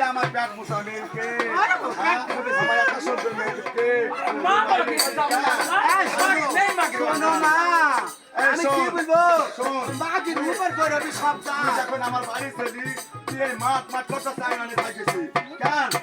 আমার ব্যাগ মুসামিলকে এখন আমার বাড়ি চলি তুই এই মাঠ মাঠ করতে চাই না থাকেছি কেন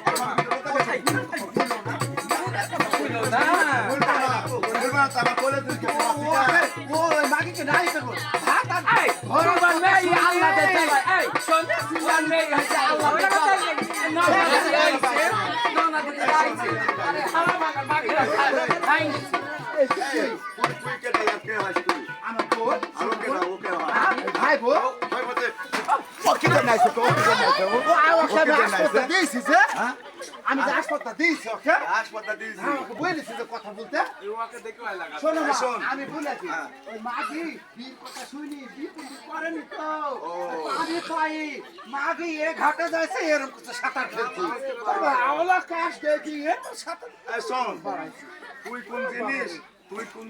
আমি যে হাসপাতাল দিয়েছি ওকে হাসপাতাল দিয়েছি আমাকে বলেছি যে কথা বলতে ওকে দেখে ভালো লাগা শোনো শোন আমি বলেছি ওই মাগি বীর কথা শুনি বীর করেনি তো আমি পাই মাগি এ ঘাটে যাইছে এরকম কিছু সাঁতার খেলছি তবে আওলা কাজ দেখি এ তো সাঁতার শোন তুই কোন জিনিস আর কোন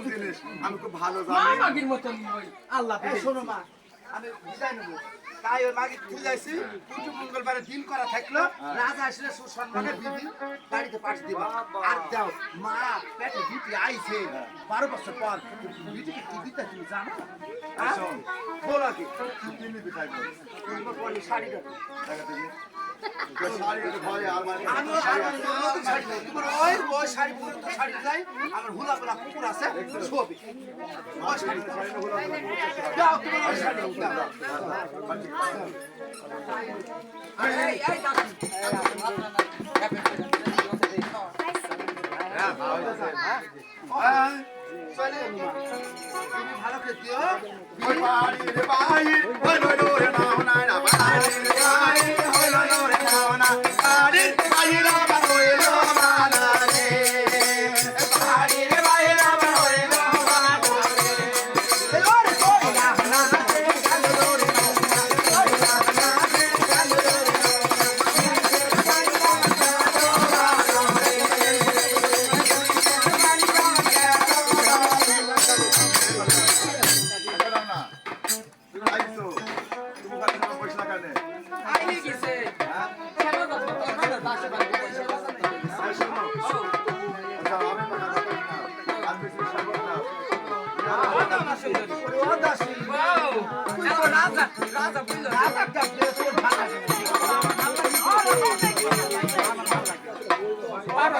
জিনিস আমি খুব ভালো জানি মাগির মতন আল্লাহ শোনো মা আমি বুঝাই নেব তাই ওই মাগি বুঝাইছি পুজো মঙ্গলবারে দিন করা থাকলো রাজা আসলে সুসম্মানে বিবি বাড়িতে পাঠিয়ে দিবা আর দাও মা পেটে বিটি আইছে 12 বছর পর বিটিকে কি দিতে তুমি জানো বলো কি কিনে দিতে তুমি বলি শাড়িটা টাকা দিবি আমার হুলা গুলা কুকুর আছে ছবি ভালো খেতিও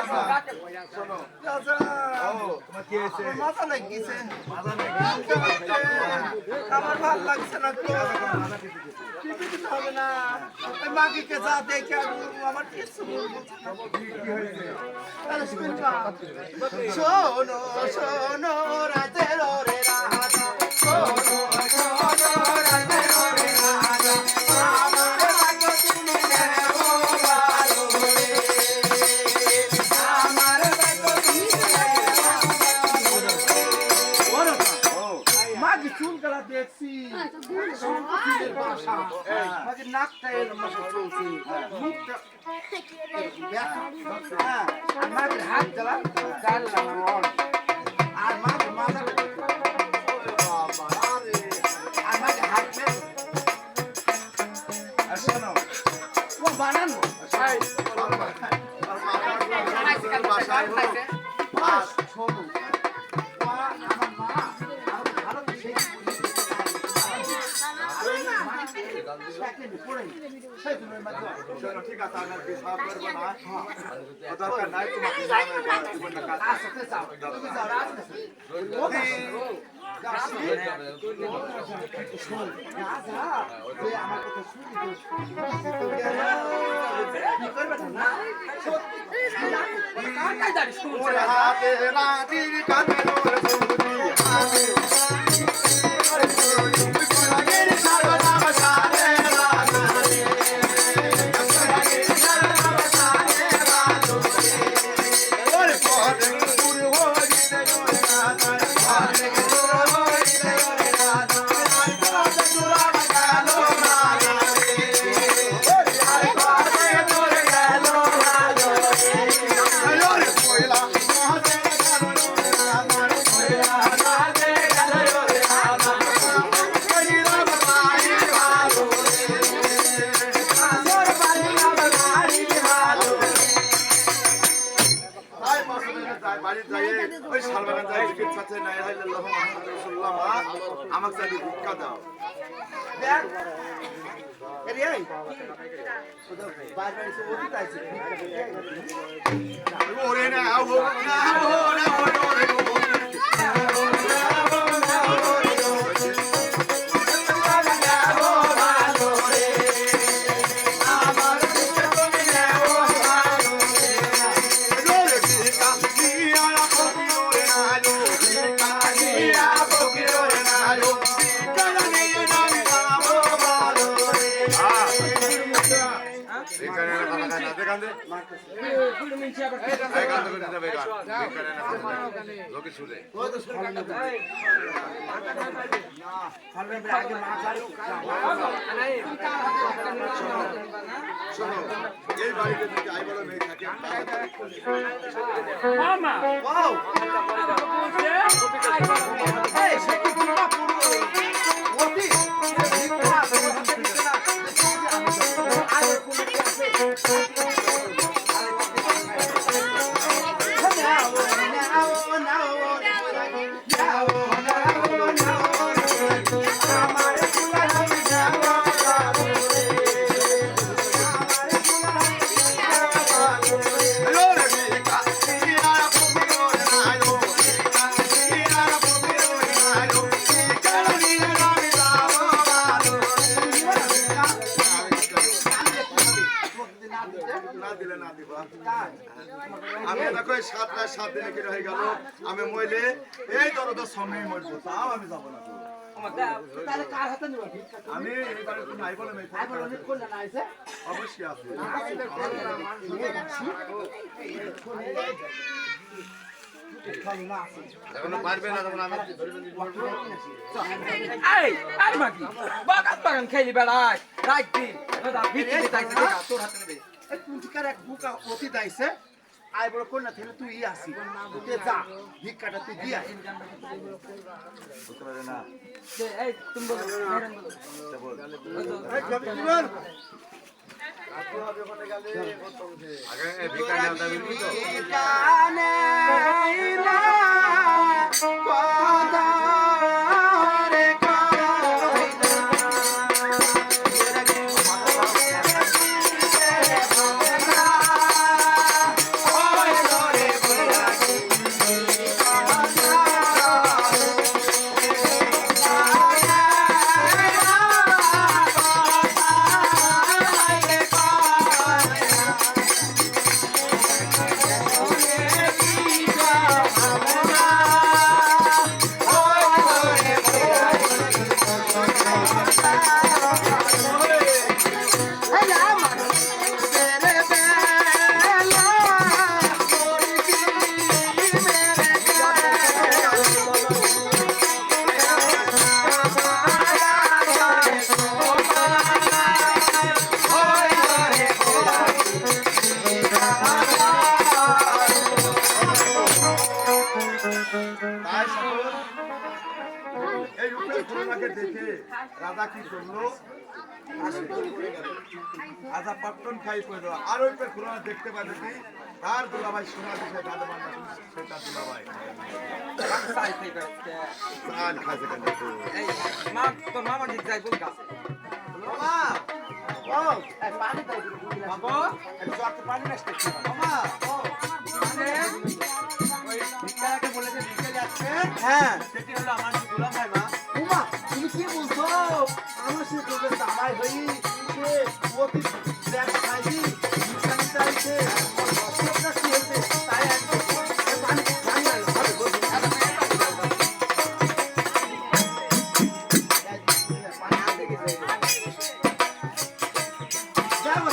শোনো চাচা ও তোমার কি হয়েছে মাথা লাগিয়েছে মাথা নাকি আমার ভালো লাগছে না তো টিভি দিতে হবে না ওই মাগিকে যা দেখে আমার কিছু কি হয়েছে তাহলে শুনবা শোনো শোনো রাতের রে রাজা শোনো শোনো রাতের রে রাজা আমার ভাগ্য তুমি নেও ভালো রে আমার ভাগ্য তুমি মাগি চুল গলা দেখছি মাগি নাকটা এরকম চলছে মুখটা মাগির হাত গলা গাল আর মাগির মাথা আর মাগির হাত আর শোনো ও বানানো বাসায় আর শোনো আমার মা আমার ভালো সেই শোনো ঠিক আছে আমি আর কিছু করবো না দরকার নাই তোমাকে জীবনটা কাজ আসতে চাও তুমি যাও রাজনীতি আমার কথা শুনি কি করবে না ওরে হাতে রাতির কানে ওর সুদি হাতে ওরে কোলাগের সারনাম সারে রানা রে কোলাগের সারনাম সারে রানা ওরে পরে পুর হইতে ওরে রানা পরে পুর হইতে ওরে রানা আর কথা চুরা গেল রানা রে ওরে আর কথা চুরা গেল রানা রে ওরে কইলা মহাতে আমাকে ভিক্ষা দাও দেখ এরি এই বাইরে এসে ওদিকে আইছে ওরে না ও না ও না ওরে এই বাড়িতে যদি আই বড় মেয়ে থাকে মামা ওয়াও এই সেটি ভিক্ষা পুরো ওটি ভিক্ষা আর কোন কি আছে আমি দেখো 7 দিনে কি হয়ে গেল আমি মইলে এই দরদ সময় মরবো তাও আমি যাব না তাহলে কার হাতে নিব ভিক্ষা আমি এই বাড়ি তুমি আই বলে মেয়ে আই বলো নি কোন না আইছে অবশ্যই আছে এখন পারবে না তখন আমি এই আর মাগি বাগান বাগান খেলি বেড়ায় রাত দিন বিক্রি তাই তোর হাতে নেবে এই পুঁজিকার এক বুকা অতি দাইছে আই বড় কোন না থেলে তুই আসি তুই যা ভিক্ষাটা তুই দিয়া না এই তুমি বলো ম্যাডাম বলো এই কবি দিবেন আগে ভিক্ষা নাও দাবি তো কানে না কথা রে কইলা এই রূপের খুলনাকে দেখে রাজা কি করলো? আজা পট্টন খাই পড়লো। আর ওই পের খুলনা দেখতে পাবে কি? তার দুলাভাই সোনা দিছে দাদা মান্না সেটা দুলাভাই। সাই থেকে করতে প্রাণ খাইছে কেন তো? এই মা তোর মামা দিক যাই বল গা মামা ও এই পানি দাও বাবা এই জগ পানি নষ্ট করতে মামা মানে ওই ভিক্ষাকে বলেছে ভিক্ষা যাচ্ছে হ্যাঁ সেটি হলো আমার দুলা ভাই মা উমা তুমি কি বলছো আমার সে তোকে দামাই হই সে অতি ব্যাগ খাইছি মিশানি চাইছে সবটা কি হইছে তাই আমি পানি পানি হবে বলছি পানি আনতে গেছে যাবো